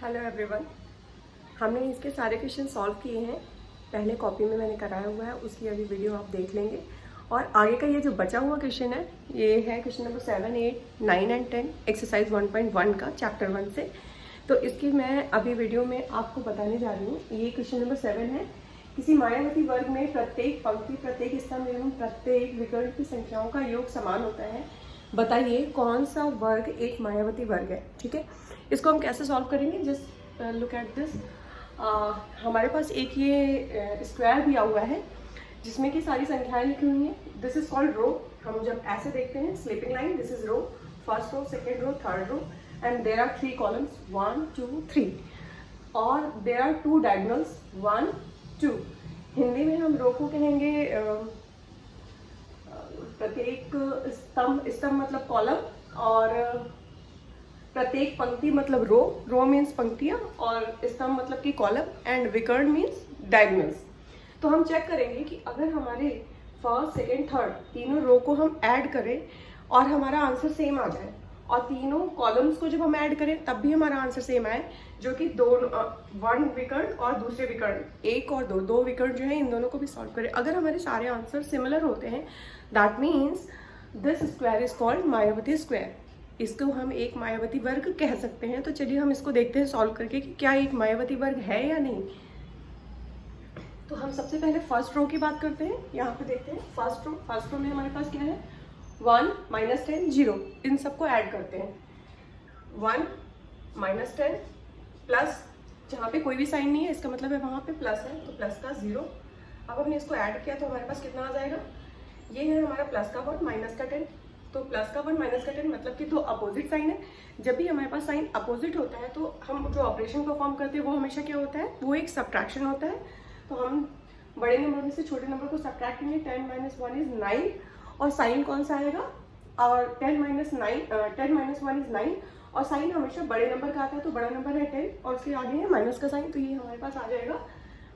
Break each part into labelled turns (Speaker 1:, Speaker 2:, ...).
Speaker 1: Hello everyone. हमने इसके सारे क्वेश्चन सॉल्व किए हैं। पहले कॉपी में मैंने कराया हुआ है, उसकी अभी वीडियो आप देख लेंगे। और आगे का ये जो बचा हुआ क्वेश्चन है, ये है क्वेश्चन नंबर 7, 8, 9 एंड 10 एक्सरसाइज 1.1 का चैप्टर 1 से। तो इसकी मैं अभी वीडियो में आपको बताने जा रही हूँ। ये क्वेश्चन नंबर 7 है। किसी मायावती वर्ग में प्रत्येक पंक्ति, प्रत्येक स्तंभ एवं प्रत्येक विकर्ण की संख्याओं का योग समान होता है। बताइए कौन सा वर्ग एक मायावती वर्ग है। ठीक है, इसको हम कैसे सॉल्व करेंगे, जस्ट लुक एट दिस। हमारे पास एक ये स्क्वायर दिया हुआ है जिसमें कि सारी संख्याएं लिखी हुई हैं। This is called row. हम जब ऐसे देखते हैं sleeping line, this is row, first row, second row, third row, and there are 3 columns 1, 2, 3 और देर आर 2 डायगोनल्स 1, 2। हिंदी में हम रो को कहेंगे प्रत्येक स्तंभ मतलब कॉलम, और प्रत्येक पंक्ति मतलब रो मीन्स पंक्तियां, और स्तंभ मतलब कि कॉलम, एंड विकर्ण मीन्स डायगोनल्स। तो हम चेक करेंगे कि अगर हमारे फर्स्ट, सेकेंड, थर्ड तीनों रो को हम ऐड करें और हमारा आंसर सेम आ जाए, और तीनों कॉलम्स को जब हम ऐड करें तब भी हमारा आंसर सेम आए, जो कि वन विकर्ण और दूसरे विकर्ण, एक और दो विकर्ण जो है, इन दोनों को भी सॉल्व करें। अगर हमारे सारे आंसर सिमिलर होते हैं, that means this square is called Mayawati square. इसको हम एक मायावती वर्ग कह सकते हैं। तो चलिए हम इसको देखते हैं सॉल्व करके कि क्या एक मायावती वर्ग है या नहीं। तो हम सबसे पहले फर्स्ट रो की बात करते हैं। यहाँ पे देखते हैं फर्स्ट रो में हमारे पास क्या है, 1, -10, 0। इन सबको ऐड करते हैं। 1, -10 प्लस, जहाँ पे कोई भी साइन नहीं है इसका मतलब है वहाँ पे प्लस है, तो प्लस का 0। अब हमने इसको ऐड किया तो हमारे पास कितना आ जाएगा, ये है हमारा प्लस का 1 माइनस का 10। तो प्लस का 1 माइनस का 10 मतलब कि दो अपोजिट साइन है। जब भी हमारे पास साइन अपोजिट होता है तो हम जो ऑपरेशन परफॉर्म करते हैं वो हमेशा क्या होता है, वो एक सबट्रैक्शन होता है। तो हम बड़े नंबर में से छोटे नंबर को सबट्रैक्ट करेंगे। 10 - 1 इज 9, और साइन कौन सा आएगा, और 10 - 1 इज 9, और साइन हमेशा बड़े नंबर का आता है। तो बड़ा नंबर है 10 और उसके आगे है माइनस का साइन, तो ये हमारे पास आ जाएगा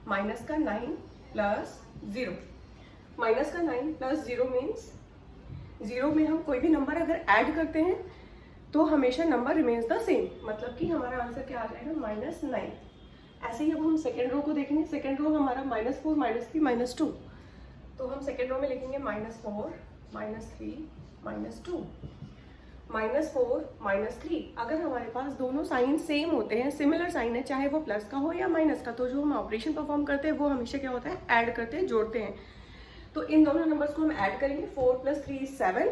Speaker 1: माइनस का 9 प्लस 0। माइनस का 9 प्लस 0 मीन्स 0 में हम कोई भी नंबर अगर ऐड करते हैं तो हमेशा नंबर रिमेन्स द सेम, मतलब कि हमारा आंसर क्या आ जाएगा, -9। ऐसे ही अब हम सेकेंड रो को देखेंगे। सेकेंड रो हमारा -4, -3, -2। तो हम सेकेंड रो में लिखेंगे -4, -3, -2। -4, -3। अगर हमारे पास दोनों साइन सेम होते हैं, सिमिलर साइन है, चाहे वो प्लस का हो या माइनस का, तो जो हम ऑपरेशन परफॉर्म करते हैं वो हमेशा क्या होता है, ऐड करते हैं, जोड़ते हैं। तो इन दोनों नंबर्स को हम ऐड करेंगे। 4 + 3 = 7,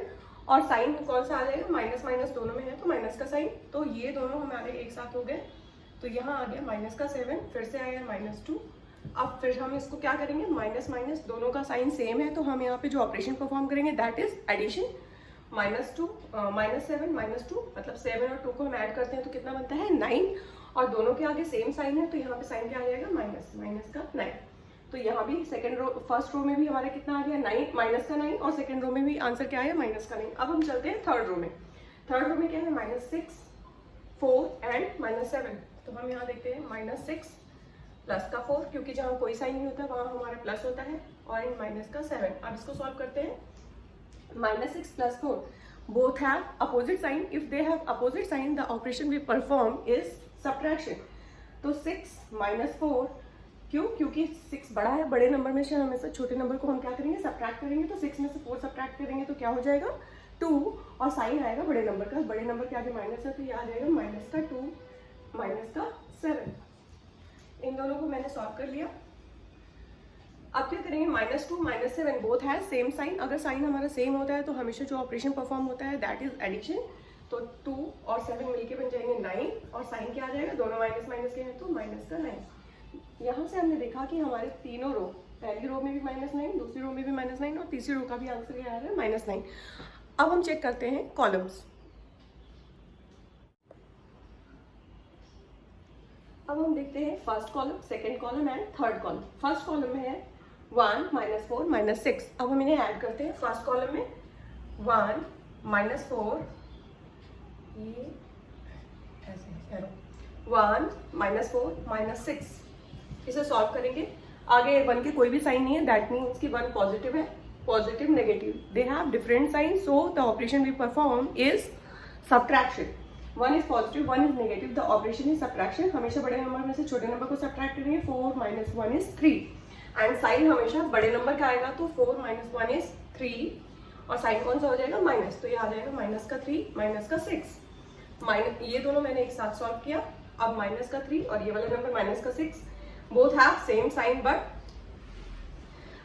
Speaker 1: और साइन कौन सा आ जाएगा, माइनस माइनस दोनों में है तो माइनस का साइन। तो ये दोनों हमारे एक साथ हो गए, तो यहाँ आ गया -7, फिर से आया -2। अब फिर हम इसको क्या करेंगे, माइनस माइनस दोनों का साइन सेम है, तो हम यहाँ पे जो ऑपरेशन परफॉर्म करेंगे दैट इज एडिशन। -7 -2 मतलब 7 और 2 को हम ऐड करते हैं तो कितना बनता है, 9, और दोनों के आगे सेम साइन है तो यहाँ पे साइन क्या आ जाएगा, माइनस का 9। तो यहाँ भी फर्स्ट रो में भी हमारा कितना आ गया, 9, माइनस का 9, और सेकंड रो में भी आंसर क्या आया, माइनस का 9। अब हम चलते हैं थर्ड रो में। थर्ड रो में क्या है, -6, 4 एंड -7। तो हम यहाँ देखते हैं -6 प्लस का 4, क्योंकि जहाँ कोई साइन नहीं होता वहाँ हमारा प्लस होता है, और माइनस का 7। अब इसको सॉल्व करते हैं। -6 + 4 both have opposite sign. If they have opposite sign, the operation we perform is subtraction. तो 6 - 4, क्योंकि 6 बड़ा है, बड़े नंबर में से हमेशा छोटे नंबर को हम क्या करेंगे, सबट्रैक्ट करेंगे। तो 6 में से 4 सबट्रैक्ट करेंगे तो क्या हो जाएगा, 2, और साइन आएगा बड़े नंबर का, बड़े नंबर के आगे माइनस है तो ये आ जाएगा -2 -7। इन दोनों को मैंने सॉल्व कर लिया। अब क्या करेंगे, -2 -7 बोथ है सेम साइन। अगर साइन हमारा सेम होता है तो हमेशा जो ऑपरेशन परफॉर्म होता है दैट इज एडिशन। तो 2 और 7 मिलके बन जाएंगे 9, और साइन क्या आ जाएगा, दोनों माइनस माइनस के हैं तो -9। यहाँ से हमने देखा कि हमारे तीनों रो, पहली रो में भी -9, दूसरी रो में भी -9, और तीसरी रो का भी आंसर क्या आ रहा है, -9। अब हम चेक करते हैं कॉलम्स। अब हम देखते हैं first column, second column and third column. First column में है 1, -4, -6। अब हम इन्हें ऐड करते हैं। फर्स्ट कॉलम में 1 -4, ये ऐसे 1 -4 -6, इसे सॉल्व करेंगे। आगे 1 के कोई भी साइन नहीं है, दैट मीन्स कि 1 पॉजिटिव है, positive negative, they have different sign, so the operation we perform is subtraction. 1 is positive, 1 is negative, the operation is subtraction. हमेशा बड़े नंबर में से छोटे नंबर को सब्ट्रैक्ट करेंगे। 4 माइनस 1 इज 3 एंड साइन हमेशा बड़े नंबर का आएगा, तो 4 माइनस 1 इज 3 और साइन कौन सा हो जाएगा, माइनस, तो ये आ जाएगा माइनस का 3 माइनस का 6। माइनस ये दोनों मैंने एक साथ सॉल्व किया। अब माइनस का 3 और ये वाला नंबर माइनस का 6 both have same sign, but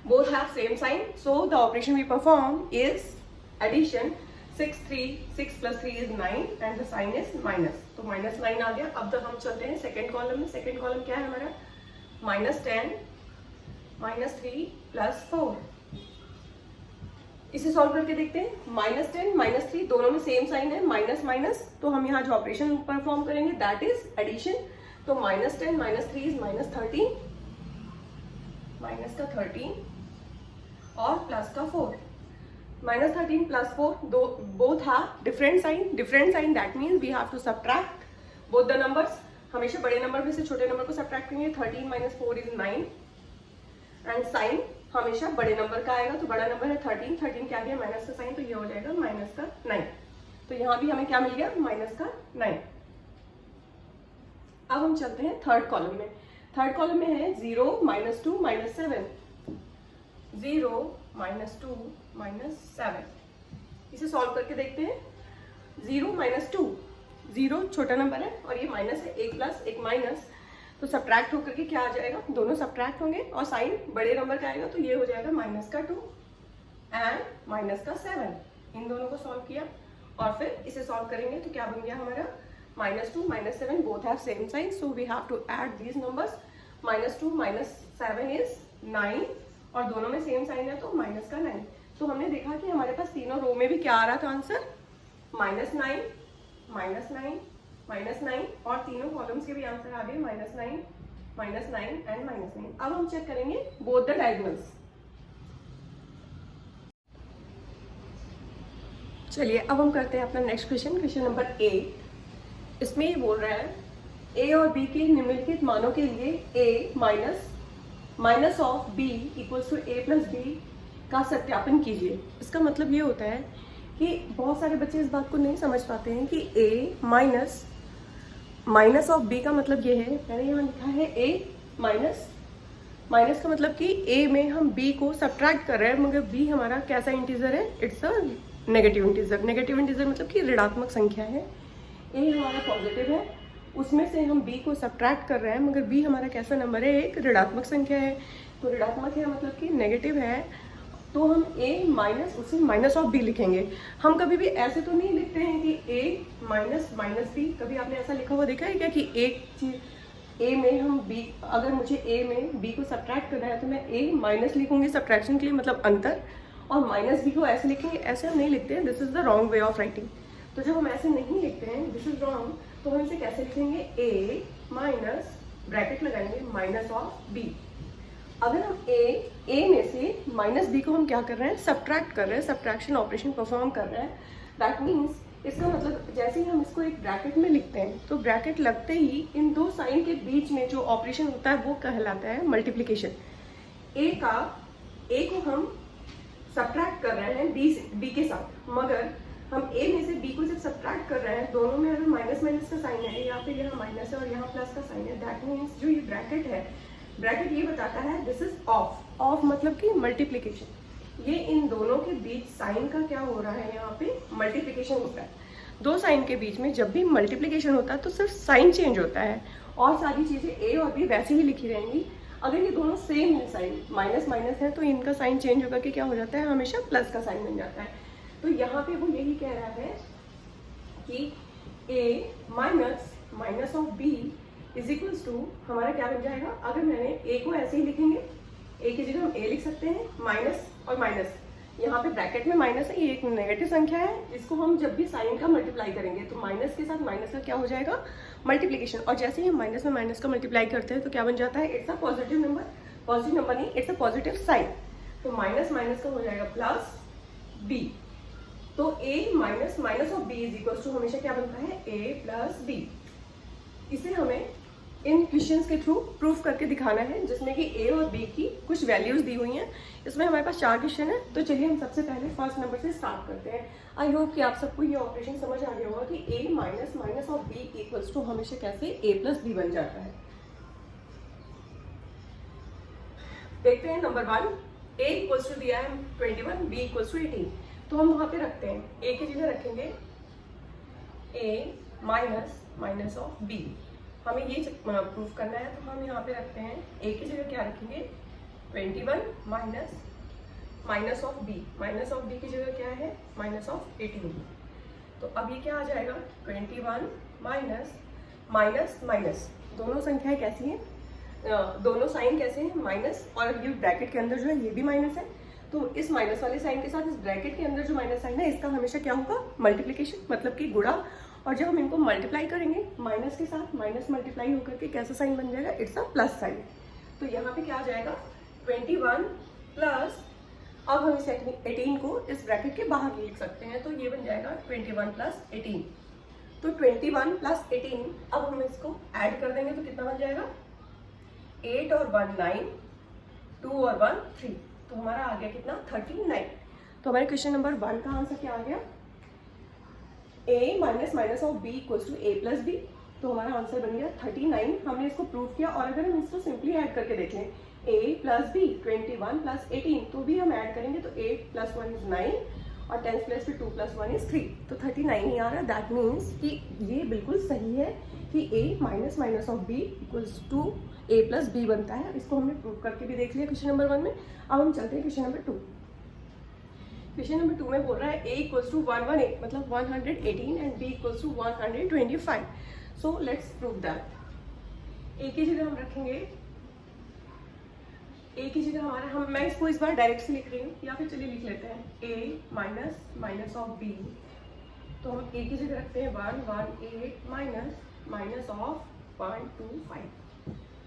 Speaker 1: both have same sign, so the operation we perform is addition। 6 plus 3 is 9 and the sign is minus, तो minus 9 आ गया। अब तक हम चलते हैं सेकेंड कॉलम में। सेकेंड कॉलम क्या है हमारा, -10 -3 प्लस 4। इसे सॉल्व करके देखते हैं। -10 -3 दोनों में सेम साइन है, माइनस माइनस, तो हम यहाँ जो ऑपरेशन परफॉर्म करेंगे दैट इज एडिशन। तो -10 -3 इज -13, माइनस का 13 और प्लस का 4। -13 plus 4 both have different sign, that means we have to subtract both the numbers. हमेशा बड़े नंबर में से छोटे नंबर को सब्ट्रैक्ट करेंगे। 13 माइनस 4 इज 9 एंड साइन हमेशा बड़े नंबर का आएगा, तो बड़ा नंबर है 13 क्या गया, माइनस का साइन, तो ये हो जाएगा माइनस का 9। तो यहाँ भी हमें क्या मिल गया, माइनस का 9। अब हम चलते हैं थर्ड कॉलम में। थर्ड कॉलम में है 0 -2 -7, 0 -2 -7। इसे सॉल्व करके देखते हैं। 0 -2, 0 छोटा नंबर है और ये माइनस है, 1 प्लस 1 माइनस, तो सब्ट्रैक्ट होकर के क्या आ जाएगा, दोनों सब्ट्रैक्ट होंगे और साइन बड़े नंबर का आएगा, तो ये हो जाएगा माइनस का 2 एंड माइनस का 7। इन दोनों को सॉल्व किया और फिर इसे सॉल्व करेंगे तो क्या बन गया हमारा, -2 -7 both have same sign, so we have to add these numbers। -2 -7 is 9 और दोनों में सेम साइन है, तो माइनस का 9। तो हमने देखा कि हमारे पास तीनों रो में भी क्या आ रहा था आंसर, -9 -9 और तीनों कॉलम्स के भी आंसर आ गए -9 -9 एंड -9। अब हम चेक करेंगे बोथ द डायगोनल्स। चलिए अब हम करते हैं अपना नेक्स्ट क्वेश्चन नंबर 8। इसमें ये बोल रहा है a और b के निम्नलिखित मानों के लिए a minus of b equals to a plus b का सत्यापन कीजिए। इसका मतलब ये होता है कि बहुत सारे बच्चे इस बात को नहीं समझ पाते हैं कि a माइनस ऑफ b का मतलब ये है, मैंने यहाँ लिखा है a माइनस का मतलब कि a में हम b को सब्ट्रैक्ट कर रहे हैं, मगर b हमारा कैसा इंटीजर है, it's a negative integer. Negative integer मतलब कि ऋणात्मक संख्या है। a हमारा पॉजिटिव है, उसमें से हम b को सब्ट्रैक्ट कर रहे हैं, मगर b हमारा कैसा नंबर है, एक ऋणात्मक संख्या है। तो ऋणात्मक है मतलब कि नेगेटिव है, तो हम a माइनस उसे माइनस ऑफ b लिखेंगे। हम कभी भी ऐसे तो नहीं लिखते हैं कि a माइनस b। कभी आपने ऐसा लिखा हुआ देखा है क्या कि एक चीज a में हम b, अगर मुझे a में b को सब्ट्रैक्ट करना है तो मैं a माइनस लिखूंगी सब्ट्रैक्शन के लिए, मतलब अंतर, और माइनस b को ऐसे लिखेंगे। ऐसे हम नहीं लिखते हैं, this is the wrong way of writing. तो जब हम ऐसे नहीं लिखते हैं, दिस इज रॉन्ग, तो हम इसे कैसे लिखेंगे, a माइनस ब्रैकेट लगाएंगे माइनस ऑफ b। अगर हम a में से माइनस b को हम क्या कर रहे हैं, सब्ट्रैक्ट कर रहे हैं, सब्ट्रैक्शन ऑपरेशन परफॉर्म कर रहे हैं, दैट मीन्स इसका मतलब जैसे ही हम इसको एक ब्रैकेट में लिखते हैं तो ब्रैकेट लगते ही इन दो साइन के बीच में जो ऑपरेशन होता है वो कहलाता है मल्टीप्लिकेशन। a को हम सब्ट्रैक्ट कर रहे हैं b के साथ, मगर हम a में से b को जब सब्ट्रैक्ट कर रहे हैं, दोनों में अगर माइनस माइनस का साइन है या फिर यहाँ माइनस है और यहाँ प्लस का साइन है, दैट मीन्स जो ये ब्रैकेट है, ब्रैकेट ये बताता है दिस इज ऑफ मतलब कि मल्टीप्लिकेशन। ये इन दोनों के बीच साइन का क्या हो रहा है, यहाँ पे मल्टीप्लिकेशन होता है। दो साइन के बीच में जब भी मल्टीप्लिकेशन होता है तो सिर्फ साइन चेंज होता है और सारी चीजें a और b वैसे ही लिखी रहेंगी। अगर ये दोनों सेम है, साइन माइनस माइनस है, तो इनका साइन चेंज होगा कि क्या हो जाता है, हमेशा प्लस का साइन बन जाता है। तो यहाँ पे वो यही कह रहा है कि a minus of b is equals to हमारा क्या बन जाएगा। अगर मैंने a को ऐसे ही लिखेंगे, a की जगह हम a लिख सकते हैं, माइनस और माइनस, यहाँ पे ब्रैकेट में माइनस है, ये एक नेगेटिव संख्या है, इसको हम जब भी साइन का मल्टीप्लाई करेंगे तो माइनस के साथ माइनस का क्या हो जाएगा, मल्टीप्लिकेशन। और जैसे ही हम माइनस में माइनस का मल्टीप्लाई करते हैं तो क्या बन जाता है, it's a positive number, positive number नहीं, इट्स अ पॉजिटिव साइन। तो माइनस माइनस का हो जाएगा प्लस b। तो a minus of b is equal to हमेशा क्या बनता है, a प्लस b। इसे हमें इन क्वेश्चंस के थ्रू प्रूफ करके दिखाना है, जिसमें कि ए और बी की कुछ वैल्यूज दी हुई हैं। इसमें हमारे पास 4 क्वेश्चन है, तो चलिए हम सबसे पहले फर्स्ट नंबर से स्टार्ट करते हैं। आई होप कि आप सबको ये ऑपरेशन समझ आ गया होगा कि ए माइनस माइनस और बी इक्वल्स टू हमेशा कैसे ए प्लस बी बन जाता है। देखते हैं नंबर 1, ए इक्वल्स टू दिया है 21, बी इक्वल्स टू 18, तो हम वहां पे रखते हैं ए की जगह रखेंगे ए माइनस माइनस ऑफ बी। हमें ये प्रूफ करना है, तो हम यहाँ पे रखते हैं ए की जगह क्या रखेंगे 21 minus minus of B. Minus of B की जगह क्या है माइनस ऑफ 18। तो अब ये क्या आ जाएगा 21 माइनस माइनस माइनस, दोनों संख्याएं कैसी हैं, दोनों साइन कैसे हैं माइनस, और ये ब्रैकेट के अंदर जो है ये भी माइनस है, तो इस माइनस वाले साइन के साथ इस ब्रैकेट के अंदर जो माइनस साइन है इसका हमेशा क्या होगा मल्टीप्लिकेशन, मतलब कि गुणा। और जब हम इनको मल्टीप्लाई करेंगे माइनस के साथ, माइनस मल्टीप्लाई होकर के कैसा साइन बन जाएगा, इट्स अ प्लस साइन। तो यहाँ पे क्या आ जाएगा 21 प्लस, अब हम इस 18 को इस ब्रैकेट के बाहर लिख सकते हैं, तो ये बन जाएगा 21 प्लस 18। तो 21 प्लस 18, अब हम इसको ऐड कर देंगे तो कितना बन जाएगा 8 और 1 9, 2 और 1 3, तो हमारा आ गया कितना 39। तो हमारे क्वेश्चन नंबर 1 का आंसर क्या आ गया a minus minus of b equals to a plus B. तो हमारा आंसर बन गया 39। हमने इसको प्रूव किया, और अगर हम इसको सिंपली ऐड करके देख लें a प्लस बी 21 प्लस 18, तो भी हम ऐड करेंगे तो 8 प्लस 1 इज 9 और 10 प्लस 2 प्लस 1 इज 3, तो 39 ही आ रहा है। दैट मीन्स कि ये बिल्कुल सही है कि a minus minus of b equals to a plus b बनता है। इसको हमने प्रूव करके भी देख लिया क्वेश्चन नंबर 1 में। अब हम चलते हैं क्वेश्चन नंबर 2। क्वेश्चन नंबर 2 में बोल रहा है a इक्वल्स टू 118, मतलब 118 and b equals to 125। So let's prove that. a की जगह हम रखेंगे, a की जगह हमारा मैं इसको इस बार डायरेक्ट से लिख रही हूँ, या फिर चलिए लिख लेते हैं a minus minus of b। तो हम a की जगह रखते हैं 118 माइनस माइनस ऑफ 125।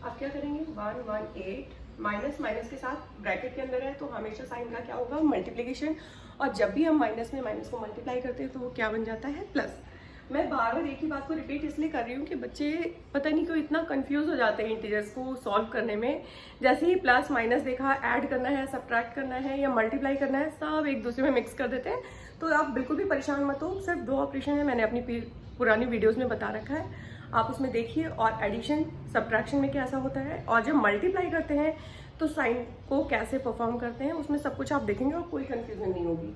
Speaker 1: अब क्या करेंगे 118 माइनस माइनस के साथ ब्रैकेट के अंदर है, तो हमेशा साइन का क्या होगा मल्टीप्लिकेशन, और जब भी हम माइनस में माइनस को मल्टीप्लाई करते हैं तो वो क्या बन जाता है प्लस। मैं बार बार एक ही बात को रिपीट इसलिए कर रही हूँ कि बच्चे पता नहीं क्यों इतना कंफ्यूज हो जाते हैं इंटीजर्स को सॉल्व करने में। जैसे ही प्लस माइनस देखा, ऐड करना है, सब्ट्रैक्ट करना है या मल्टीप्लाई करना है, सब एक दूसरे में मिक्स कर देते हैं। तो आप बिल्कुल भी परेशान मत हो, सिर्फ 2 ऑपरेशन है, मैंने अपनी पुरानी वीडियोज़ में बता रखा है, आप उसमें देखिए। और एडिशन सब्ट्रैक्शन में कैसा होता है, और जब मल्टीप्लाई करते हैं तो साइन को कैसे परफॉर्म करते हैं, उसमें सब कुछ आप देखेंगे और कोई कंफ्यूजन नहीं होगी।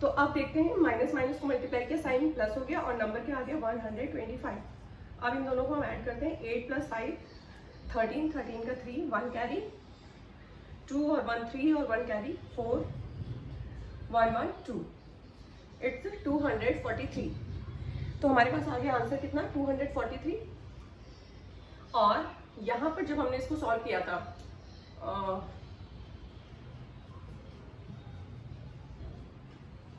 Speaker 1: तो अब देखते हैं माइनस माइनस को मल्टीप्लाई किया, साइन प्लस हो गया और नंबर क्या आ गया 125। अब इन दोनों को हम ऐड करते हैं 8 प्लस 5 13, 13 का 3 1 कैरी, 2 और 1 3 और 1 कैरी 4 1 1 2, इट्स 243। तो हमारे पास आ गया आंसर कितना 243। और यहाँ पर जब हमने इसको सॉल्व किया था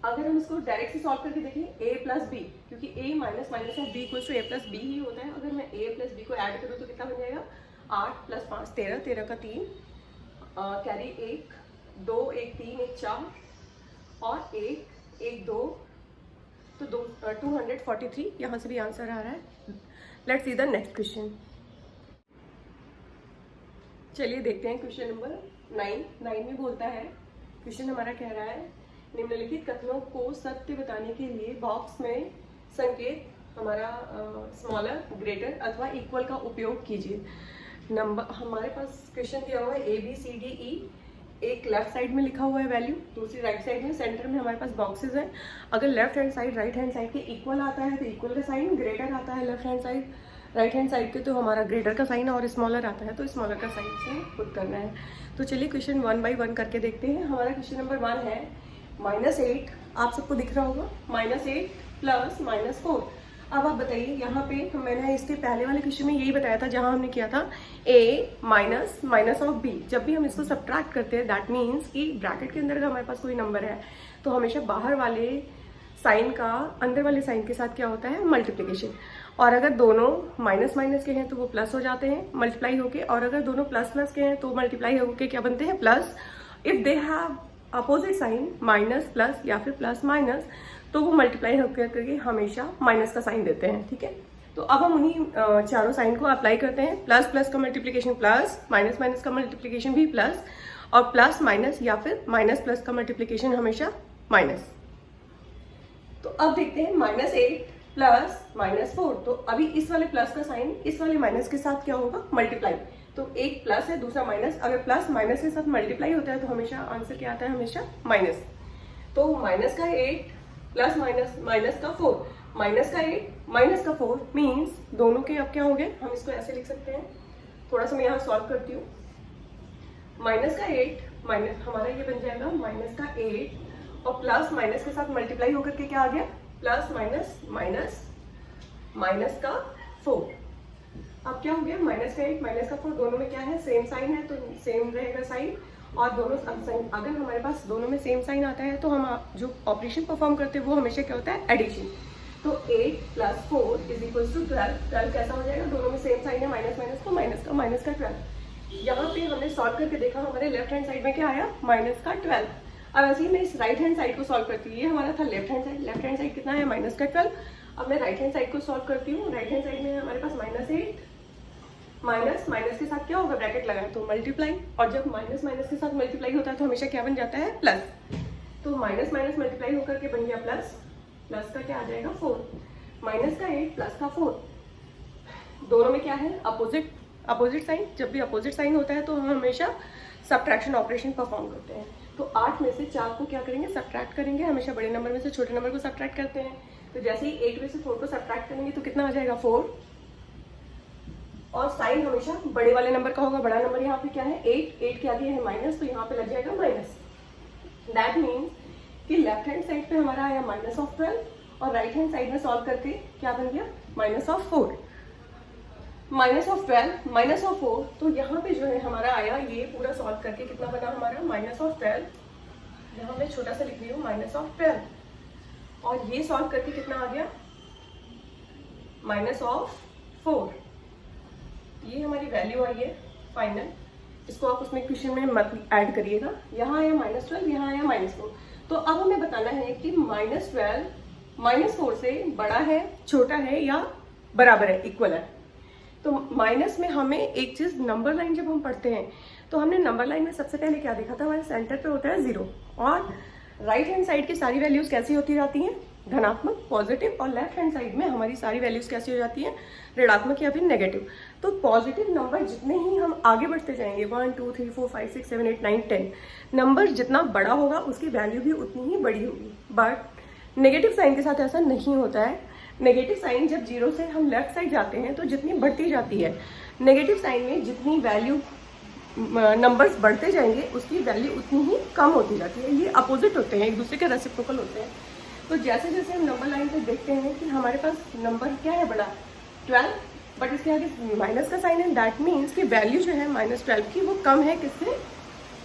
Speaker 1: अगर हम इसको डायरेक्ट से सॉल्व करके देखें a प्लस बी, क्योंकि a minus minus of b equals to a plus B ही होता है। अगर मैं a प्लस बी को ऐड करूँ तो कितना बन जाएगा 8 प्लस 5 13, 13 का 3 कैरी 1 2 1 3 1 4 और 1 1 2, तो 243 यहाँ से भी आंसर आ रहा है। Let's see the next question. चलिए देखते हैं क्वेश्चन नंबर 9 में बोलता है, क्वेश्चन हमारा कह रहा है निम्नलिखित कथनों को सत्य बताने के लिए बॉक्स में संकेत हमारा स्मॉलर, ग्रेटर अथवा इक्वल का उपयोग कीजिए। नंबर हमारे पास क्वेश्चन दिया हुआ है ABCDE, एक लेफ्ट साइड में लिखा हुआ है वैल्यू, दूसरी राइट साइड में, सेंटर में हमारे पास बॉक्सेस हैं। अगर left hand side right hand side के इक्वल आता है तो इक्वल का साइन, ग्रेटर आता है left hand side right hand side के तो हमारा ग्रेटर का साइन, और स्मॉलर आता है तो स्मॉलर का साइन से पुट करना है। तो चलिए क्वेश्चन 1 बाई 1 करके देखते हैं। हमारा क्वेश्चन नंबर 1 है -8, आप सबको दिख रहा होगा -8 प्लस -4। अब आप बताइए यहाँ पे मैंने इसके पहले वाले क्वेश्चन में यही बताया था जहाँ हमने किया था a minus minus of b। जब भी हम इसको सब्ट्रैक्ट करते हैं दैट मीन्स कि ब्रैकेट के अंदर अगर हमारे पास कोई नंबर है तो हमेशा बाहर वाले साइन का अंदर वाले साइन के साथ क्या होता है मल्टीप्लिकेशन, और अगर दोनों माइनस माइनस के हैं तो वो प्लस हो जाते हैं मल्टीप्लाई होके, और अगर दोनों प्लस प्लस के हैं तो मल्टीप्लाई होके क्या बनते हैं plus. If they have opposite sign minus plus या फिर प्लस माइनस तो वो मल्टीप्लाई होकर करके हमेशा माइनस का साइन देते हैं, ठीक है। तो अब हम उन्हीं चारों साइन को अप्लाई करते हैं। प्लस प्लस का मल्टीप्लिकेशन प्लस, माइनस माइनस का मल्टीप्लिकेशन भी प्लस, और प्लस माइनस या फिर माइनस प्लस का मल्टीप्लिकेशन हमेशा माइनस। तो अब देखते हैं -8 प्लस -4। तो अभी इस वाले प्लस का साइन इस वाले माइनस के साथ क्या होगा, मल्टीप्लाई। तो एक प्लस है, दूसरा माइनस, अगर प्लस माइनस के साथ मल्टीप्लाई होता है तो हमेशा आंसर क्या आता है, हमेशा माइनस। तो माइनस का 8 प्लस माइनस माइनस का 4, माइनस का 8 माइनस का 4 मीन्स दोनों के अब क्या हो गए, हम इसको ऐसे लिख सकते हैं। थोड़ा सा मैं यहाँ सॉल्व करती हूँ। माइनस का 8 माइनस हमारा ये बन जाएगा माइनस का 8 और प्लस माइनस के साथ मल्टीप्लाई होकर के क्या आ गया, प्लस माइनस माइनस माइनस का 4। अब क्या हो गया, माइनस का 8 माइनस का 4, दोनों में क्या है, सेम साइन है तो सेम रहेगा साइन। और दोनों साइन, अगर हमारे पास दोनों में सेम साइन आता है तो हम जो ऑपरेशन परफॉर्म करते हैं वो हमेशा क्या होता है, एडिशन। तो 8 प्लस 4 इज इक्वल टू 12। 12 कैसा हो जाएगा, दोनों में सेम साइन है, माइनस माइनस तो माइनस का 12। यहाँ पे हमने सॉल्व करके देखा, हमारे लेफ्ट हैंड साइड में क्या आया, माइनस का 12। अब ऐसे ही मैं इस राइट हैंड साइड को सॉल्व करती हूँ। ये हमारा था लेफ्ट हैंड साइड कितना है, माइनस का 12। अब मैं राइट हैंड साइड को सॉल्व करती हूँ। राइट हैंड साइड में हमारे पास -8, माइनस माइनस के साथ क्या होगा, ब्रैकेट लगाए तो मल्टीप्लाई, और जब माइनस माइनस के साथ मल्टीप्लाई होता है तो हमेशा क्या बन जाता है, प्लस। तो माइनस माइनस मल्टीप्लाई होकर के बन गया प्लस, प्लस का क्या आ जाएगा 4, माइनस का 8 प्लस का 4। दोनों में क्या है, अपोजिट साइन। जब भी अपोजिट साइन होता है तो हम हमेशा सब्ट्रैक्शन ऑपरेशन परफॉर्म करते हैं। तो 8 में से 4 को क्या करेंगे, सब्ट्रैक्ट करेंगे। हमेशा बड़े नंबर में से छोटे नंबर को सब्ट्रैक्ट करते हैं। तो जैसे ही 8 में से 4 को सब्ट्रैक्ट करेंगे तो कितना आ जाएगा, 4। और साइन हमेशा बड़े वाले नंबर का होगा। बड़ा नंबर यहाँ पे क्या है, 8 के आगे है माइनस, तो यहाँ पे लग जाएगा माइनस। दैट मीन्स कि लेफ्ट हैंड साइड पे हमारा आया -12 और राइट हैंड साइड में सॉल्व करके क्या बन गया, -4। -12 -4, तो यहाँ पे जो है हमारा आया, ये पूरा सॉल्व करके कितना बना हमारा, -12। यहाँ मैं छोटा सा लिख रही हूँ, -12। और ये सॉल्व करके कितना आ गया, -4। ये हमारी वैल्यू आई है फाइनल। इसको आप उसमें क्वेश्चन में मत ऐड करिएगा। यहाँ आया -12, यहाँ आया -4। तो अब हमें बताना है कि -12 -4 से बड़ा है, छोटा है या बराबर है, इक्वल है। तो माइनस में हमें एक चीज, नंबर लाइन जब हम पढ़ते हैं तो हमने नंबर लाइन में सबसे पहले क्या देखा था, हमारे सेंटर पे होता है 0। और राइट हैंड साइड की सारी वैल्यूज कैसी होती जाती हैं, धनात्मक, पॉजिटिव। और लेफ्ट हैंड साइड में हमारी सारी वैल्यूज कैसी हो जाती हैं, ऋणात्मक या फिर नेगेटिव। तो पॉजिटिव नंबर जितने ही हम आगे बढ़ते जाएंगे, 1 2 3 4 5 6 7 8 9 10 नंबर जितना बड़ा होगा उसकी वैल्यू भी उतनी ही बड़ी होगी। बट नेगेटिव साइन के साथ ऐसा नहीं होता है। नेगेटिव साइन जब 0 से हम लेफ्ट साइड जाते हैं तो जितनी बढ़ती जाती है, नेगेटिव साइन में जितनी वैल्यू नंबर्स बढ़ते जाएंगे उसकी वैल्यू उतनी ही कम होती जाती है। ये अपोजिट होते हैं, एक दूसरे के रेसिप्रोकल होते हैं। तो जैसे जैसे हम नंबर लाइन पे देखते हैं कि हमारे पास नंबर क्या है बड़ा, 12, बट इसके आगे माइनस का साइन है। दैट मीन्स कि वैल्यू जो है -12 की वो कम है किससे,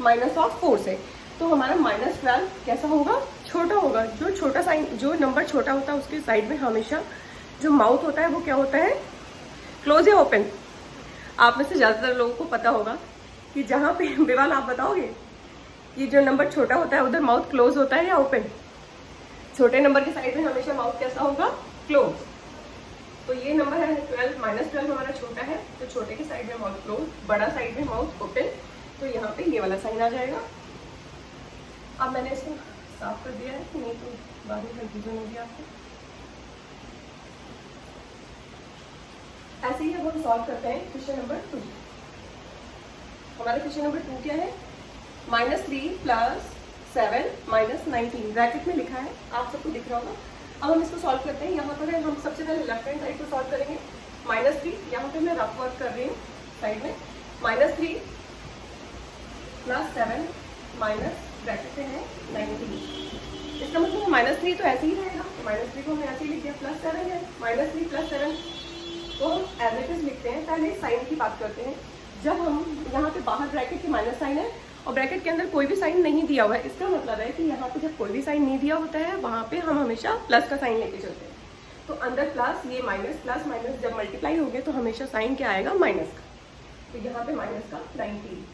Speaker 1: -4 से। तो हमारा -12 कैसा होगा, छोटा होगा। जो छोटा साइन, जो नंबर छोटा होता है उसके साइड में हमेशा जो माउथ होता है वो क्या होता है, क्लोज या ओपन। आप में से ज़्यादातर लोगों को पता होगा कि जहाँ पे विवाल आप बताओगे कि जो नंबर छोटा होता है उधर माउथ क्लोज होता है या ओपन। छोटे नंबर के साइड में हमेशा माउथ कैसा होगा, क्लोज। तो ये नंबर है 12, -12 हमारा छोटा है तो छोटे के साइड में माउथ क्लोज, बड़ा साइड में माउथ ओपन। तो यहाँ पे ये वाला साइन आ जाएगा। अब मैंने इसको साफ कर दिया है, नहीं तो बाद में कंफ्यूजन होगी आपको। ऐसे ही अब हम सॉल्व करते हैं क्वेश्चन नंबर 2। हमारा क्वेश्चन नंबर 2 क्या है, -3 + 7 - 19 ब्रैकेट में लिखा है, आप सबको दिख रहा होगा। अब हम इसको सॉल्व करते हैं। यहाँ पर हम सबसे पहले लेफ्ट हैंड साइड को सॉल्व करेंगे। -3, यहाँ पे मैं रफ वर्क कर रही हूँ साइड में, -3 + 7 माइनस ब्रैकेट में है 19। इसका मतलब -3 तो ऐसे ही रहेगा, -3 को हमने ऐसे ही लिख दिया, +7 है, -3 + 7 तो हम एज इट इज लिखते हैं। पहले साइन की बात करते हैं। जब हम यहाँ पे बाहर ब्रैकेट के माइनस साइन है और ब्रैकेट के अंदर कोई भी साइन नहीं दिया हुआ है, इसका मतलब है कि यहाँ पे जब कोई भी साइन नहीं दिया होता है वहाँ पे हम हमेशा प्लस का साइन लेके चलते हैं। तो अंदर प्लस, ये माइनस, प्लस माइनस जब मल्टीप्लाई होंगे तो हमेशा साइन क्या आएगा, माइनस का। तो यहाँ पे माइनस का 19।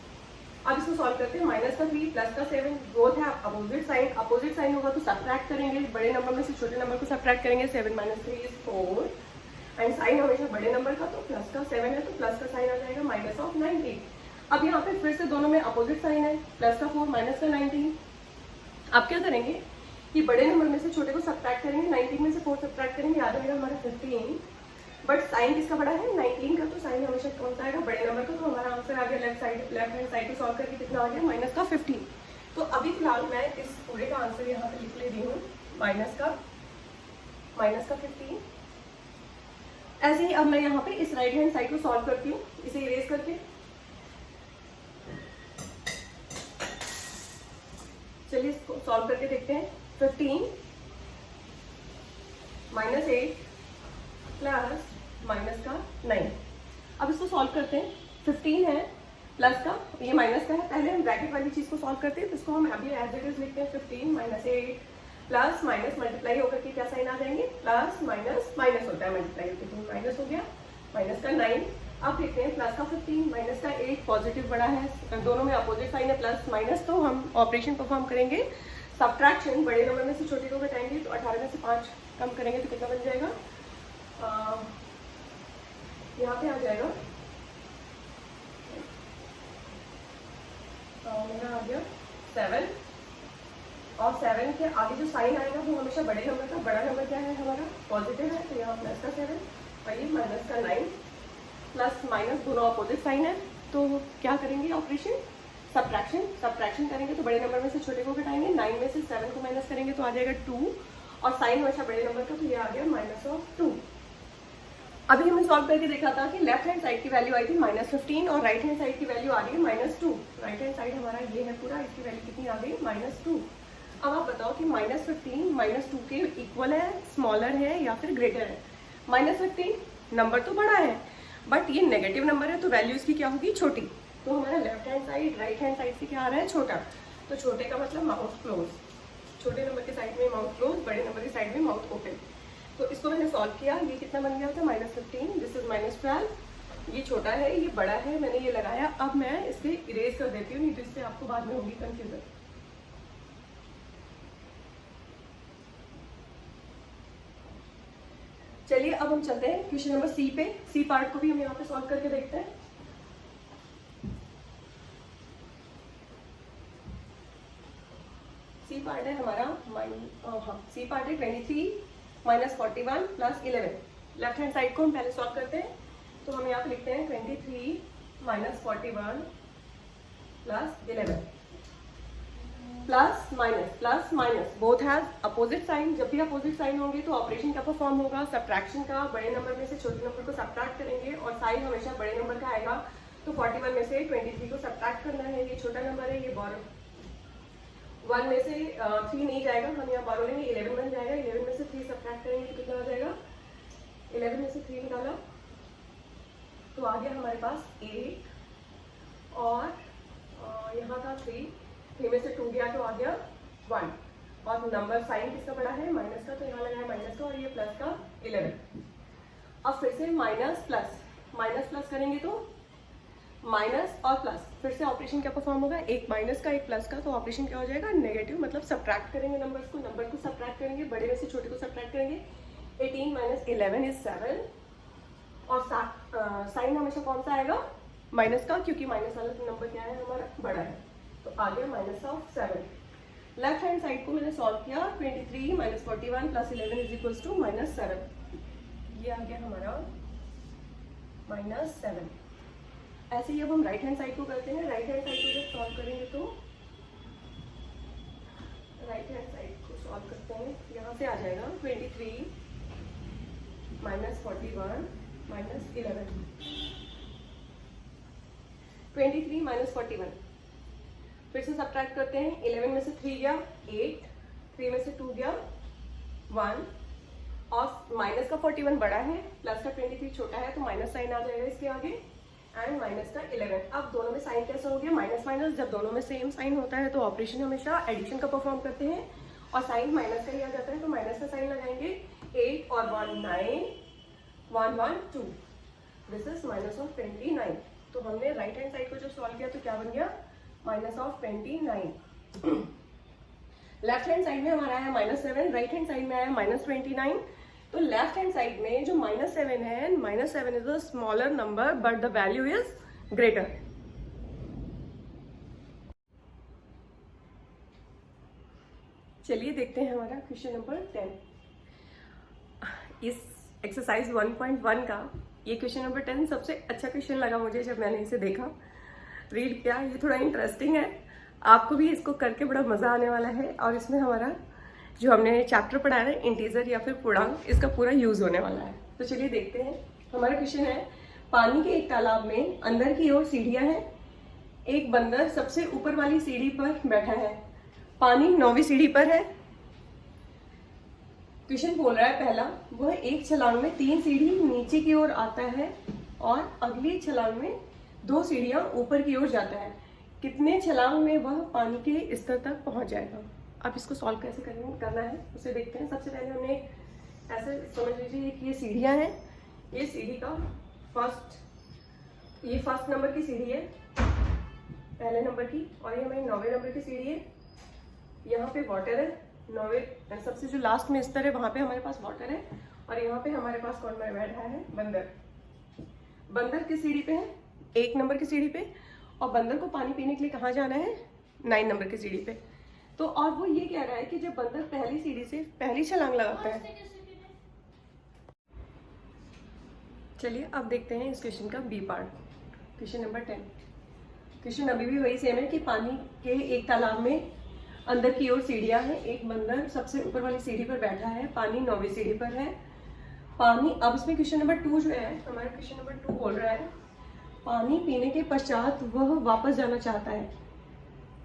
Speaker 1: अब इसको सॉल्व करते हैं। -3 + 7 बोथ है अपोजिट साइन। अपोजिट साइन होगा तो सब्ट्रैक्ट करेंगे, बड़े नंबर में से छोटे नंबर को सब्ट्रैक्ट करेंगे। 7 - 3 = 4 एंड साइन हमेशा बड़े नंबर का, तो प्लस का 7 है तो प्लस का साइन आ जाएगा माइनस ऑफ 19। अब यहाँ पे फिर से दोनों में अपोजिट साइन है, प्लस का 4 माइनस का 19। अब क्या करेंगे कि बड़े नंबर में से छोटे को सब्ट्रैक्ट करेंगे, 19 में से 4 सब्ट्रैक्ट करेंगे, आ जाएगा हमारा 15। बट साइन किसका बड़ा है 19 का, तो साइन हमेशा कौन सा आएगा बड़े नंबर का। तो हमारा आंसर आ गया लेफ्ट हैंड साइड को सॉल्व करके कितना आ गया माइनस का 15। तो अभी फिलहाल मैं इस पूरे का आंसर यहाँ पे लिख ले रही हूँ माइनस का 15। ऐसे ही अब मैं यहाँ पे इस राइट हैंड साइड को सॉल्व करती हूँ, इसे इरेज करके। चलिए इसको सॉल्व करके देखते हैं। 15 माइनस 8 प्लस माइनस का 9। अब इसको सॉल्व करते हैं। 15 है प्लस का, ये माइनस का है, पहले हम ब्रैकेट वाली चीज को सॉल्व करते हैं, तो इसको हम अभी एज इट इज लिखते हैं। 15 माइनस 8 प्लस माइनस मल्टीप्लाई होकर के क्या साइन आ जाएंगे, प्लस माइनस माइनस होता है मल्टीप्लाई होकर, तो माइनस हो गया माइनस का 9। अब देखते हैं प्लस का 15 माइनस का 8, पॉजिटिव बड़ा है, दोनों में अपोजिट साइन है प्लस माइनस, तो हम ऑपरेशन परफॉर्म करेंगे सब्ट्रैक्शन। बड़े नंबर में से छोटे को घटाएंगे, तो 18 में से 5 कम करेंगे तो कितना बन जाएगा, यहाँ पे आ जाएगा मेरा आ गया 7। और 7 के आगे जो साइन आएगा वो हमेशा बड़े नंबर का, बड़ा नंबर क्या है हमारा पॉजिटिव है, तो यहाँ प्लस का 7 और ये माइनस का 9। प्लस माइनस दोनों अपोजिट साइन है, तो क्या करेंगे ऑपरेशन सब्ट्रैक्शन करेंगे, तो बड़े नंबर में से छोटे को घटाएंगे, 9 में से 7 को माइनस करेंगे तो आ जाएगा 2, और साइन हमेशा बड़े नंबर का, तो ये आ गया माइनस ऑफ 2। अभी हमने सॉल्व करके देखा था कि लेफ्ट हैंड साइड की वैल्यू आई थी -15 और राइट हैंड साइड की वैल्यू आ रही है -2। राइट हैंड साइड हमारा ये है पूरा, इसकी वैल्यू कितनी आ गई -2। अब आप बताओ कि -15 -2 के इक्वल है, स्मॉलर है या फिर ग्रेटर है। -15 नंबर तो बड़ा है बट ये नेगेटिव नंबर है, तो वैल्यू इसकी क्या होगी छोटी, तो हमारा left hand side right hand side से क्या आ रहा है छोटा, तो छोटे का मतलब माउथ क्लोज, छोटे नंबर के साइड में माउथ क्लोज, बड़े नंबर की साइड में माउथ ओपन। तो इसको मैंने सॉल्व किया, ये कितना बन गया था -15, दिस इज -12, ये छोटा है ये बड़ा है, मैंने ये लगाया। अब मैं इसके इरेज कर देती हूँ, नहीं तो इससे आपको बाद में होगी कंफ्यूजन। चलिए अब हम चलते हैं क्वेश्चन नंबर सी पे। सी पार्ट को भी हम यहाँ पे सॉल्व करके देखते हैं। सी पार्ट है हमारा सी पार्ट है 23 -41 प्लस 11। लेफ्ट हैंड साइड को हम पहले सॉल्व करते हैं, तो हम यहाँ पे लिखते हैं 23 -41 plus 11 plus minus both has opposite sign. जब भी अपोजिट साइन होंगे तो ऑपरेशन क्या परफॉर्म होगा, सब्ट्रैक्शन का। बड़े नंबर में से छोटे नंबर को सब्ट्रैक्ट करेंगे और साइन हमेशा बड़े नंबर का आएगा, तो 41 में से 23 को सब्ट्रैक्ट करना है, ये छोटा नंबर है, ये बोरो 1 में से 3 नहीं जाएगा, हम यहाँ बोरो लेंगे, 11 बन जाएगा। 11 में से 3 सब्ट्रैक्ट करेंगे तो कितना आ जाएगा, 11 में से 3 निकाला तो आ गया हमारे पास 8, और यहाँ था 3 में से 2 गया तो आ गया 1, और नंबर साइन किसका बड़ा है माइनस का, तो यहाँ लगा है माइनस का और ये प्लस का 11। अब फिर से माइनस प्लस करेंगे तो माइनस और प्लस, फिर से ऑपरेशन क्या परफॉर्म होगा, एक माइनस का एक प्लस का, तो ऑपरेशन क्या हो जाएगा नेगेटिव, मतलब सब्ट्रैक्ट करेंगे नंबर को सब्ट्रैक्ट करेंगे, बड़े में से छोटे को सब्ट्रैक्ट करेंगे। 18 - 11 इज 7, और साइन हमेशा कौन सा आएगा माइनस का, क्योंकि माइनस वाला नंबर क्या है हमारा बड़ा है, तो आ गया -7। लेफ्ट हैंड साइड को मैंने सॉल्व किया, 23 -41 प्लस 11 इज इक्वल टू -7, ये आ गया हमारा -7। ऐसे ही अब हम राइट हैंड साइड को करते हैं। राइट हैंड साइड को जब सॉल्व करेंगे तो राइट हैंड साइड को सॉल्व करते हैं, यहाँ से आ जाएगा 23 -41 -11, 23 -41, फिर से सब्ट्रैक्ट करते हैं। 11 में से 3 गया 8, 3 में से 2 गया 1, और माइनस का 41 बड़ा है, प्लस का 23 छोटा है, तो माइनस साइन आ जाएगा इसके आगे, एंड माइनस का 11। अब दोनों में साइन कैसा हो गया माइनस माइनस, जब दोनों में सेम साइन होता है तो ऑपरेशन हमेशा एडिशन का परफॉर्म करते हैं, और साइन माइनस का ही आ जाता है, तो माइनस का साइन लगाएंगे। 8 और 1 9, 1 1 2, दिस इज -29। तो हमने राइट हैंड साइड को जो सॉल्व किया तो क्या बन गया -29। लेफ्ट हैंड साइड में हमारा आया -7, राइट हैंड साइड में आया -29। तो लेफ्ट हैंड साइड में जो -7 है, -7 is a smaller number but the value is greater. चलिए देखते हैं हमारा क्वेश्चन नंबर 10। इस एक्सरसाइज 1.1 का ये क्वेश्चन नंबर 10 सबसे अच्छा क्वेश्चन लगा मुझे जब मैंने इसे देखा, रीड किया। ये थोड़ा इंटरेस्टिंग है, आपको भी इसको करके बड़ा मज़ा आने वाला है। और इसमें हमारा जो हमने चैप्टर पढ़ा है इंटीजर या फिर पूर्णांक, इसका पूरा यूज़ होने वाला है। तो चलिए देखते हैं। हमारा क्वेश्चन है, पानी के एक तालाब में अंदर की ओर सीढ़ियाँ हैं, एक बंदर सबसे ऊपर वाली सीढ़ी पर बैठा है, पानी 9वीं सीढ़ी पर है। क्वेश्चन बोल रहा है पहला, वह एक छलांग में 3 सीढ़ी नीचे की ओर आता है और अगली छलांग में 2 सीढ़ियां ऊपर की ओर जाता है, कितने छलांग में वह पानी के स्तर तक पहुंच जाएगा। अब इसको सॉल्व कैसे करना है उसे देखते हैं। सबसे पहले हमने ऐसे समझ लीजिए कि ये सीढ़ियां हैं, ये सीढ़ी का फर्स्ट नंबर की सीढ़ी है, पहले नंबर की, और ये हमारी 9वें नंबर की सीढ़ी है। यहाँ पे वाटर है, 9वें सबसे जो लास्ट में स्तर है वहां पे हमारे पास वाटर है, और यहाँ पे हमारे पास कौन बैठा है, बंदर। बंदर किस सीढ़ी पे है, 1 नंबर की सीढ़ी पे, और बंदर को पानी पीने के लिए कहाँ जाना है, 9 नंबर की सीढ़ी पे। तो और वो ये कह रहा है कि जब बंदर पहली सीढ़ी से पहली छलांग लगाता है। चलिए अब देखते हैं इस क्वेश्चन का B part, question number 10। Question अभी भी वही सेम है कि पानी के एक तालाब में अंदर की ओर सीढ़ियां हैं, एक बंदर सबसे ऊपर वाली सीढ़ी पर बैठा है, पानी 9वीं सीढ़ी पर है। पानी, अब इसमें क्वेश्चन नंबर 2 जो है, हमारा क्वेश्चन नंबर 2 बोल रहा है, पानी पीने के पश्चात वह वापस जाना चाहता है।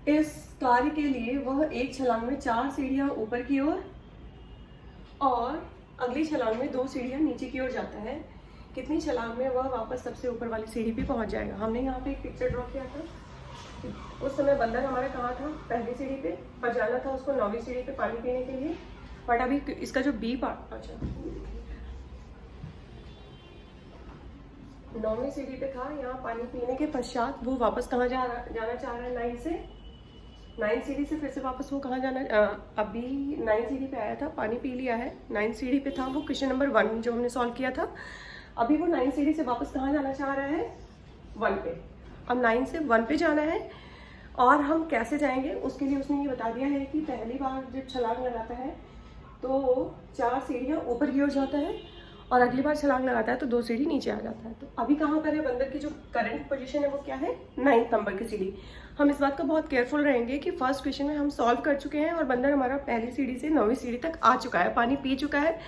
Speaker 1: इस कार्य के लिए वह एक छलांग में 4 सीढ़ियां ऊपर की ओर और अगली छलांग में 2 सीढ़ियां नीचे की ओर जाता है, कितनी छलांग में वह वापस सबसे ऊपर वाली सीढ़ी पे पहुंच जाएगा। हमने यहाँ पे एक पिक्चर ड्रॉ किया था, उस समय बंदर हमारा कहाँ था, पहली सीढ़ी पे, पर जाना था उसको 9वीं सीढ़ी पे पानी पीने के लिए। बट अभी इसका जो बी पार्ट, अच्छा 9वीं सीढ़ी पे था, यहाँ पानी पीने के पश्चात वो वापस कहाँ जाना चाह रहा है, 9 सीढ़ी से फिर से वापस वो कहाँ जाना, अभी 9 सीढ़ी पे आया था, पानी पी लिया है, 9 सीढ़ी पे था वो, क्वेश्चन नंबर 1 जो हमने सॉल्व किया था। अभी वो 9 सीढ़ी से वापस कहाँ जाना चाह रहा है, 1 पे। अब 9 से 1 पे जाना है, और हम कैसे जाएंगे उसके लिए उसने ये बता दिया है कि पहली बार जब छलांग लगाता है तो 4 सीढ़ियाँ ऊपर की ओर जाता है, और अगली बार छलांग लगाता है तो 2 सीढ़ी नीचे आ जाता है। तो अभी कहाँ पर है, बंदर की जो करंट पोजीशन है वो क्या है, 9 नंबर की सीढ़ी। हम इस बात का बहुत केयरफुल रहेंगे कि फर्स्ट क्वेश्चन में हम सॉल्व कर चुके हैं और बंदर हमारा पहली सीढ़ी से 9वीं सीढ़ी तक आ चुका है, पानी पी चुका है।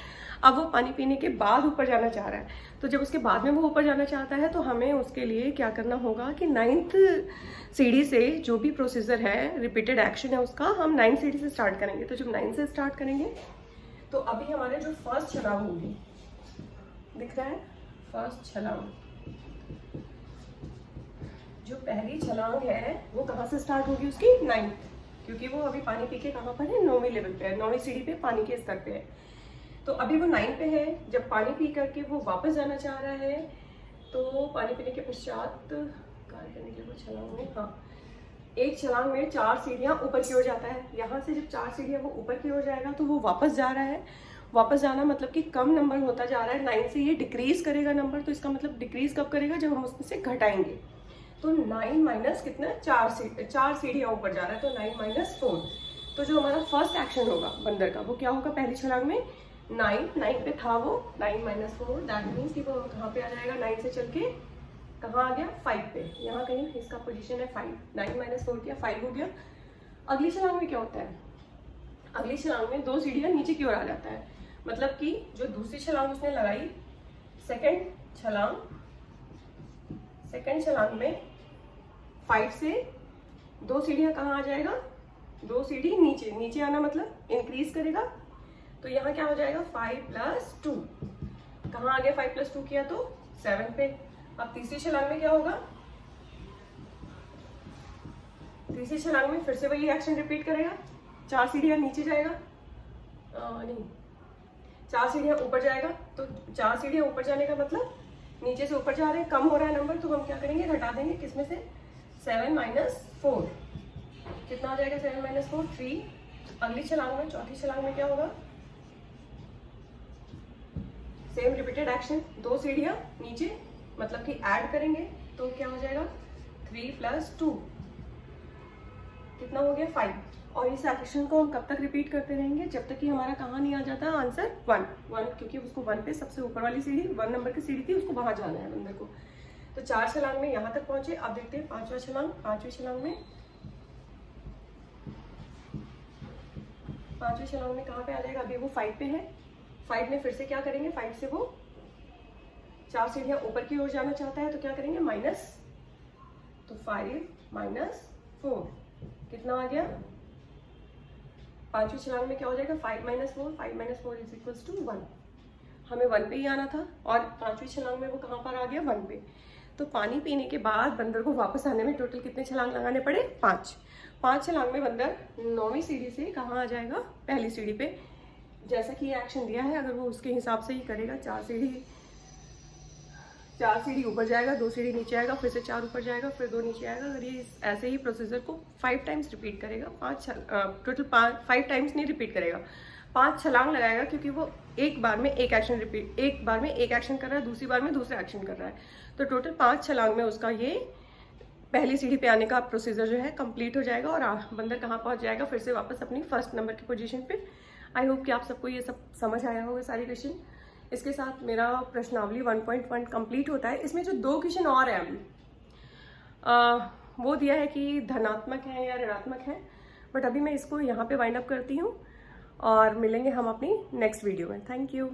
Speaker 1: अब वो पानी पीने के बाद ऊपर जाना चाह रहा है, तो जब उसके बाद में वो ऊपर जाना चाहता है तो हमें उसके लिए क्या करना होगा कि 9th सीढ़ी से जो भी प्रोसीजर है, रिपीटेड एक्शन है उसका, हम 9 सीढ़ी से स्टार्ट करेंगे। तो जब 9 से स्टार्ट करेंगे तो अभी हमारे जो फर्स्ट छलांग होगी, दिख रहा है फर्स्ट छलांग, जो पहली छलांग है वो कहाँ से स्टार्ट होगी, उसकी 9, क्योंकि वो अभी पानी पी के कहाँ पर है, 9वीं लेवल पे है, 9वीं सीढ़ी पे पानी के स्तर पे है। तो अभी वो 9 पे है, जब पानी पी करके वो वापस जाना चाह रहा है, तो पानी पीने के पश्चात कार्य करने के लिए वो छलांग में, हाँ, एक छलांग में 4 सीढ़ियाँ ऊपर की ओर जाता है। यहाँ से जब 4 सीढ़ियाँ वो ऊपर की ओर जाएगा तो वो वापस जा रहा है। वापस जाना मतलब कि कम नंबर होता जा रहा है, 9 से ये डिक्रीज करेगा नंबर। तो इसका मतलब डिक्रीज कब करेगा, जब हम उसमें से घटाएंगे। तो 9 माइनस कितना, 4 सीढ़ियाँ ऊपर जा रहा है, तो 9 माइनस 4। तो जो हमारा फर्स्ट एक्शन होगा बंदर का, वो क्या होगा, पहली छलांग में 9 पे था वो, 9 माइनस 4, दैट मीन्स कि वो कहाँ पे आ जाएगा, 9 से चल के कहाँ आ गया, 5 पे, यहाँ कहीं इसका पोजीशन है 5, 9 माइनस 4 किया, 5 हो गया। अगली छलांग में क्या होता है, अगली छलांग में 2 सीढ़ियाँ नीचे की ओर आ जाता है, मतलब कि जो दूसरी छलांग उसने लगाई, सेकंड छलांग में 5 से 2 सीढ़ियाँ कहाँ आ जाएगा, 2 सीढ़ी नीचे आना मतलब इंक्रीज करेगा। तो यहाँ क्या हो जाएगा, 5 + 2, कहाँ आ गया, 5 + 2 किया तो 7 पे। अब तीसरी छलांग में क्या होगा, तीसरी छलांग में फिर से वही एक्शन रिपीट करेगा, 4 सीढ़ियाँ नीचे जाएगा, नहीं 4 सीढ़ियाँ ऊपर जाएगा। तो 4 सीढ़ियाँ ऊपर जाने का मतलब नीचे से ऊपर जा रहे हैं, कम हो रहा है नंबर, तो हम क्या करेंगे, घटा देंगे, किसमें से, 7 माइनस 4, कितना आ जाएगा, 7 माइनस 4, 3। अगली छलांग में, चौथी छलांग में क्या होगा, सेम रिपीटेड एक्शन, 2 सीढ़ियाँ नीचे मतलब कि ऐड करेंगे तो क्या हो जाएगा 3 + 2 कितना हो गया 5। और इस एक्शन को हम कब तक रिपीट करते रहेंगे, जब तक कि हमारा कहाँ नहीं आ जाता आंसर 1, क्योंकि उसको 1 पे सबसे ऊपर वाली सीढ़ी 1 नंबर की सीढ़ी थी, उसको वहां जाना है बंदर को। तो 4 छलांग में यहाँ तक पहुंचे। अब देखते हैं 5वां छलांग। 5वीं छलांग में कहाँ पे आ जाएगा, अभी वो 5 पे है। 5 में फिर से क्या करेंगे, 5 से वो 4 सीढ़ियाँ ऊपर की ओर जाना चाहता है तो क्या करेंगे माइनस, तो 5 - 4 कितना आ गया। 5वीं छलांग में क्या हो जाएगा 5 - 4, 5 - 4 = 1। हमें 1 पे ही आना था और 5वीं छलांग में वो कहाँ पर आ गया 1 पे। तो पानी पीने के बाद बंदर को वापस आने में टोटल कितने छलांग लगाने पड़े 5। 5 छलांग में बंदर 9वीं सीढ़ी से कहाँ आ जाएगा, पहली सीढ़ी पे। जैसा कि ये एक्शन दिया है अगर वो उसके हिसाब से ही करेगा, 4 सीढ़ी ऊपर जाएगा, 2 सीढ़ी नीचे आएगा, फिर से 4 ऊपर जाएगा, फिर 2 नीचे आएगा। अगर ये ऐसे ही प्रोसीजर को 5 टाइम्स रिपीट करेगा, टोटल 5 टाइम्स नहीं रिपीट करेगा, 5 छलांग लगाएगा, क्योंकि वो एक बार में एक एक्शन कर रहा है, दूसरी बार में दूसरा एक्शन कर रहा है। तो टोटल 5 छलांग में उसका ये पहली सीढ़ी पे आने का प्रोसीजर जो है कंप्लीट हो जाएगा और बंदर कहाँ पहुँच जाएगा, फिर से वापस अपनी फर्स्ट नंबर की पोजीशन पे। आई होप कि आप सबको ये सब समझ आया होगा सारे क्वेश्चन। इसके साथ मेरा प्रश्नावली 1.1 कंप्लीट होता है। इसमें जो 2 क्वेश्चन और हैं अभी वो दिया है कि धनात्मक है या ऋणात्मक है, बट अभी मैं इसको यहाँ पे वाइंड अप करती हूँ और मिलेंगे हम अपनी नेक्स्ट वीडियो में। Thank you.